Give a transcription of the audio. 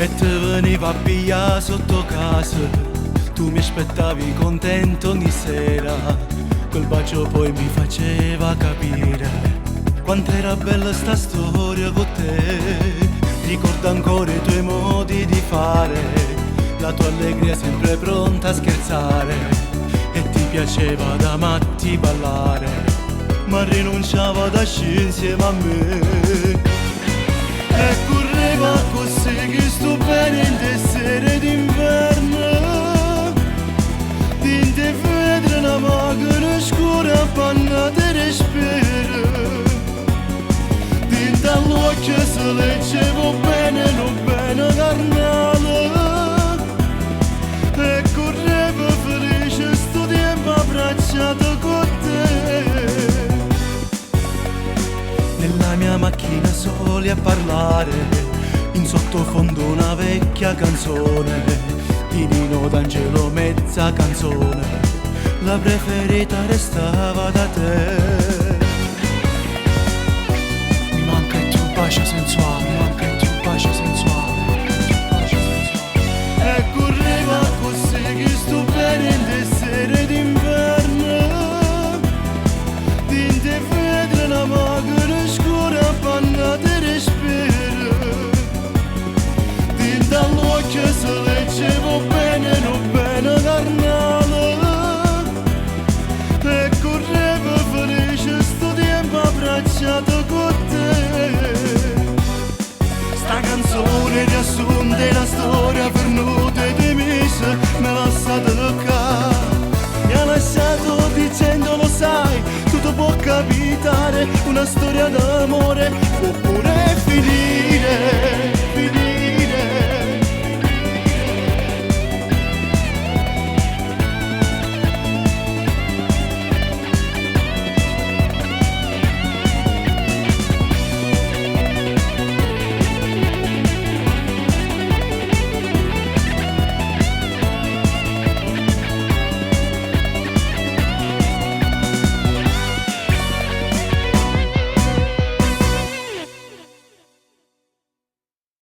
e te veniva a pigliare sotto casa. Tu mi aspettavi contento ogni sera, quel bacio poi mi faceva capire quanto era bella sta storia con te. Ricordo ancora i tuoi modi di fare, la tua allegria sempre pronta a scherzare, e ti piaceva da matti ballare, ma rinunciava ad uscire insieme a me. E correva così che sto bene in te sere d'inverno, in te vedere una macchina scura panna di respiro, in dall'occhio se leggevo bene, non bene carnale, e correva felice sto tempo abbracciato con te. Nella mia macchina soli a parlare, in sottofondo una vecchia canzone di Nino D'Angelo, mezza canzone, la preferita restava da te. Mi manca il tuo bacio sensuale, mi manca il tuo bacio sensuale, e correva così che sto bene in te sere d'inverno, in te vedere una macchina scura panna di respiro, in dall'occhio se leggevo bene, non bene carnale, e correva felice sto tempo abbracciato con te. Sta canzone riassunta una storia pernuta e di mese me l'ha toccare, mi ha lasciato dicendo lo sai, tutto può capitare, una storia d'amore può pure finire.